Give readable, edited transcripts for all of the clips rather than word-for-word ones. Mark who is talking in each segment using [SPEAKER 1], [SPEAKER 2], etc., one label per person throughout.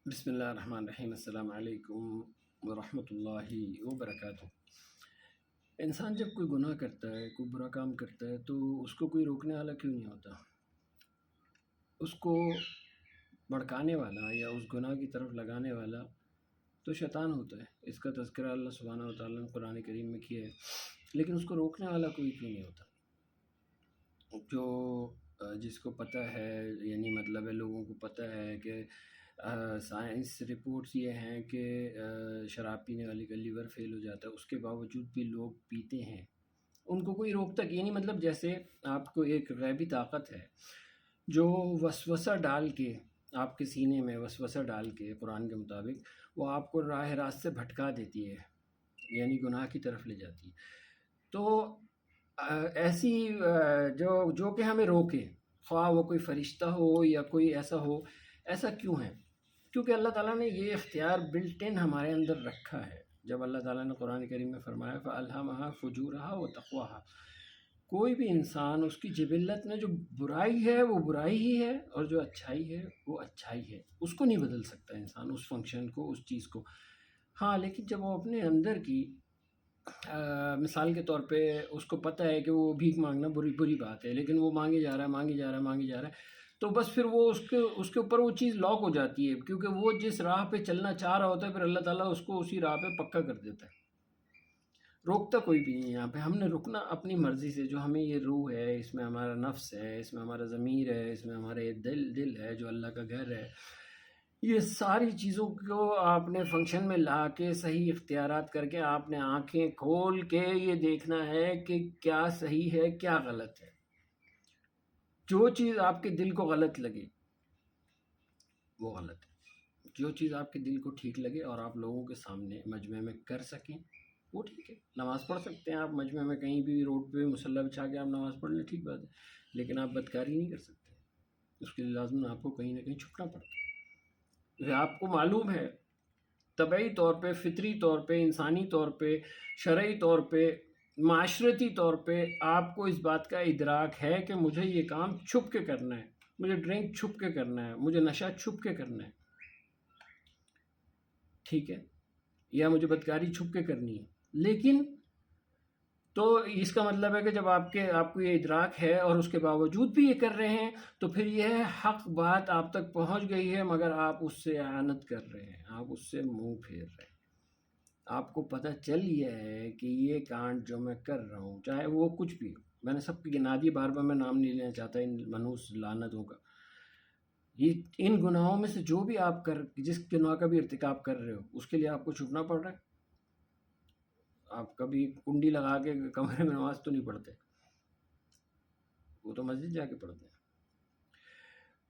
[SPEAKER 1] بسم اللہ الرحمن الرحیم۔ السلام علیکم ورحمۃ اللہ وبرکاتہ۔ انسان جب کوئی گناہ کرتا ہے، کوئی برا کام کرتا ہے، تو اس کو کوئی روکنے والا کیوں نہیں ہوتا؟ اس کو بھڑکانے والا یا اس گناہ کی طرف لگانے والا تو شیطان ہوتا ہے۔ اس کا تذکرہ اللہ سبحانہ و تعالیٰ نے قرآن کریم میں کیا ہے، لیکن اس کو روکنے والا کوئی کیوں نہیں ہوتا؟ جس کو پتہ ہے، یعنی مطلب ہے لوگوں کو پتہ ہے کہ سائنس رپورٹس یہ ہیں کہ شراب پینے والی کا لیور فیل ہو جاتا ہے، اس کے باوجود بھی لوگ پیتے ہیں، ان کو کوئی روک تک، یعنی مطلب جیسے آپ کو ایک غیبی طاقت ہے جو وسوسہ ڈال کے آپ کے سینے میں وسوسہ ڈال کے قرآن کے مطابق وہ آپ کو راہ راست سے بھٹکا دیتی ہے، یعنی گناہ کی طرف لے جاتی ہے۔ تو ایسی جو کہ ہمیں روکے، خواہ وہ کوئی فرشتہ ہو یا کوئی ایسا ہو، ایسا کیوں ہے؟ کیونکہ اللہ تعالیٰ نے یہ اختیار بلٹ ان ہمارے اندر رکھا ہے۔ جب اللہ تعالیٰ نے قرآن کریم میں فرمایا فَأَلْهَمَهَا فُجُورَهَا وَتَقْوَاهَا، کوئی بھی انسان اس کی جبلت میں جو برائی ہے وہ برائی ہی ہے، اور جو اچھائی ہے وہ اچھائی ہے، اس کو نہیں بدل سکتا انسان، اس فنکشن کو، اس چیز کو۔ ہاں، لیکن جب وہ اپنے اندر کی مثال کے طور پہ اس کو پتہ ہے کہ وہ بھیک مانگنا بری بات ہے، لیکن وہ مانگے جا رہا ہے، مانگے جا رہا ہے، مانگے جا رہا ہے، تو بس پھر وہ اس کے اوپر وہ چیز لاک ہو جاتی ہے، کیونکہ وہ جس راہ پہ چلنا چاہ رہا ہوتا ہے پھر اللہ تعالیٰ اس کو اسی راہ پہ پکا کر دیتا ہے۔ روکتا کوئی بھی نہیں یہاں پہ، ہم نے رکنا اپنی مرضی سے، جو ہمیں یہ روح ہے، اس میں ہمارا نفس ہے، اس میں ہمارا ضمیر ہے، اس میں ہمارا یہ دل ہے جو اللہ کا گھر ہے، یہ ساری چیزوں کو آپ نے فنکشن میں لا کے صحیح اختیارات کر کے آپ نے آنکھیں کھول کے یہ دیکھنا ہے کہ کیا صحیح ہے کیا غلط ہے۔ جو چیز آپ کے دل کو غلط لگے وہ غلط ہے، جو چیز آپ کے دل کو ٹھیک لگے اور آپ لوگوں کے سامنے مجمع میں کر سکیں وہ ٹھیک ہے۔ نماز پڑھ سکتے ہیں آپ مجمع میں، کہیں بھی روڈ پہ مصلی بچھا کے آپ نماز پڑھ لیں، ٹھیک بات ہے، لیکن آپ بدکاری نہیں کر سکتے، اس کے لیے لازم آپ کو کہیں نہ کہیں چھپنا پڑتا ہے۔ آپ کو معلوم ہے طبعی طور پہ، فطری طور پہ، انسانی طور پہ، شرعی طور پہ، معاشرتی طور پہ آپ کو اس بات کا ادراک ہے کہ مجھے یہ کام چھپ کے کرنا ہے، مجھے ڈرنک چھپ کے کرنا ہے، مجھے نشہ چھپ کے کرنا ہے، ٹھیک ہے، یا مجھے بدکاری چھپ کے کرنی ہے۔ لیکن تو اس کا مطلب ہے کہ جب آپ کو یہ ادراک ہے اور اس کے باوجود بھی یہ کر رہے ہیں تو پھر یہ حق بات آپ تک پہنچ گئی ہے، مگر آپ اس سے اعانت کر رہے ہیں، آپ اس سے منہ پھیر رہے ہیں۔ آپ کو پتہ چل گیا ہے کہ یہ کانڈ جو میں کر رہا ہوں، چاہے وہ کچھ بھی ہو، میں نے سب کی گنا دی، بار بار میں نام نہیں لینا چاہتا ان منحوس لعنتوں کا، یہ ان گناہوں میں سے جو بھی آپ جس گناہ کا بھی ارتکاب کر رہے ہو اس کے لیے آپ کو چھپنا پڑ رہا ہے۔ آپ کبھی کنڈی لگا کے کمرے میں نماز تو نہیں پڑھتے، وہ تو مسجد جا کے پڑھتے ہیں۔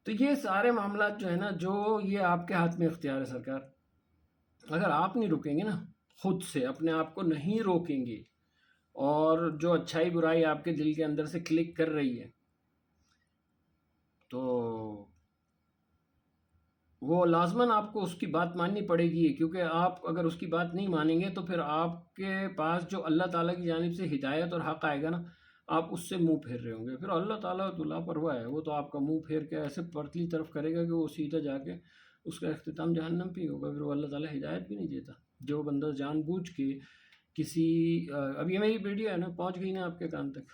[SPEAKER 1] تو یہ سارے معاملات جو ہے نا، جو یہ آپ کے ہاتھ میں اختیار ہے سرکار، اگر آپ نہیں رکیں گے نا، خود سے اپنے آپ کو نہیں روکیں گے، اور جو اچھائی برائی آپ کے دل کے اندر سے کلک کر رہی ہے تو وہ لازماً آپ کو اس کی بات ماننی پڑے گی، کیونکہ آپ اگر اس کی بات نہیں مانیں گے تو پھر آپ کے پاس جو اللہ تعالیٰ کی جانب سے ہدایت اور حق آئے گا نا، آپ اس سے منہ پھیر رہے ہوں گے، پھر اللہ تعالیٰ تو لاپرواہ ہے، وہ تو آپ کا منہ پھیر کے ایسے پرتلی طرف کرے گا کہ وہ سیدھا جا کے اس کا اختتام جہنم پہ ہی ہوگا، پھر وہ اللہ تعالیٰ ہدایت بھی نہیں دیتا۔ جو بندہ جان بوجھ کے کسی اب یہ میری ویڈیو ہے نا، پہنچ گئی نا آپ کے کان تک،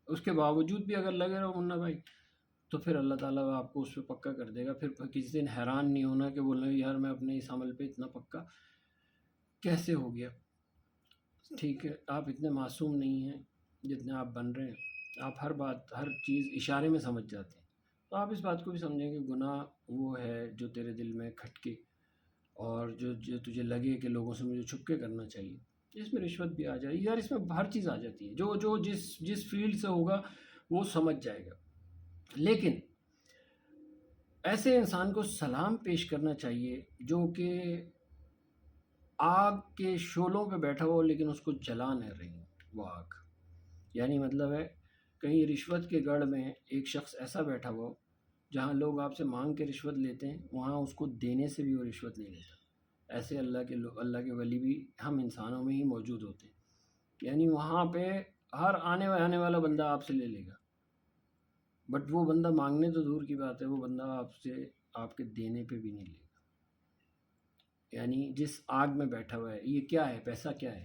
[SPEAKER 1] اس کے باوجود بھی اگر لگے رہو منا بھائی، تو پھر اللہ تعالیٰ آپ کو اس پہ پکا کر دے گا۔ پھر کسی دن حیران نہیں ہونا کہ بولیں یار میں اپنے اس عمل پہ اتنا پکا کیسے ہو گیا۔ ٹھیک ہے، آپ اتنے معصوم نہیں ہیں جتنے آپ بن رہے ہیں، آپ ہر بات ہر چیز اشارے میں سمجھ جاتے ہیں، تو آپ اس بات کو بھی سمجھیں کہ گناہ وہ ہے جو تیرے دل میں کھٹکے اور جو تجھے لگے کہ لوگوں سے مجھے چھپ کے کرنا چاہیے، اس میں رشوت بھی آ جائے یار، اس میں ہر چیز آ جاتی ہے، جو جس فیلڈ سے ہوگا وہ سمجھ جائے گا۔ لیکن ایسے انسان کو سلام پیش کرنا چاہیے جو کہ آگ کے شعلوں پہ بیٹھا ہو لیکن اس کو جلا نہ رہی وہ آگ، یعنی مطلب ہے کہیں رشوت کے گڑھ میں ایک شخص ایسا بیٹھا ہو جہاں لوگ آپ سے مانگ کے رشوت لیتے ہیں، وہاں اس کو دینے سے بھی وہ رشوت نہیں لیتا۔ ایسے اللہ کے ولی بھی ہم انسانوں میں ہی موجود ہوتے ہیں، یعنی وہاں پہ ہر آنے والا بندہ آپ سے لے لے گا، بٹ وہ بندہ مانگنے تو دور کی بات ہے، وہ بندہ آپ سے آپ کے دینے پہ بھی نہیں لے گا۔ یعنی جس آگ میں بیٹھا ہوا ہے، یہ کیا ہے؟ پیسہ کیا ہے؟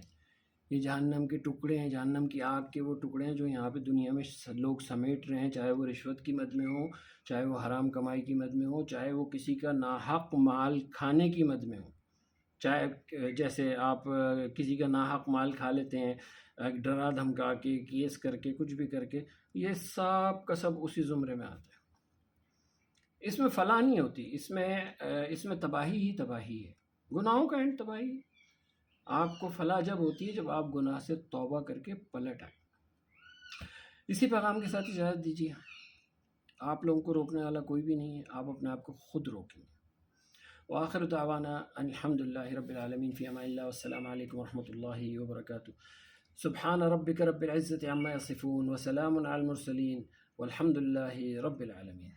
[SPEAKER 1] یہ جہنم کے ٹکڑے ہیں، جہنم کی آگ کے وہ ٹکڑے ہیں جو یہاں پہ دنیا میں لوگ سمیٹ رہے ہیں، چاہے وہ رشوت کی مد میں ہو، چاہے وہ حرام کمائی کی مد میں ہو، چاہے وہ کسی کا ناحق مال کھانے کی مد میں ہو، چاہے جیسے آپ کسی کا ناحق مال کھا لیتے ہیں ڈرا دھمکا کے، کیس کر کے، کچھ بھی کر کے، یہ سب کا سب اسی زمرے میں آتا ہے۔ اس میں فلاح نہیں ہوتی، اس میں تباہی ہی تباہی ہے، گناہوں کا اینڈ تباہی ہے۔ آپ کو فلاح جب ہوتی ہے جب آپ گناہ سے توبہ کر کے پلٹ آئیں۔ اسی پیغام کے ساتھ اجازت دیجیے، آپ لوگوں کو روکنے والا کوئی بھی نہیں ہے، آپ اپنے آپ کو خود روکیں۔ وآخر دعوانا ان الحمد للہ رب العالمین، فی امان اللہ، والسلام علیکم ورحمۃ اللہ وبرکاتہ۔ سبحان ربک رب العزة عما یصفون، وسلام علی المرسلین، والحمد للہ رب العالمین۔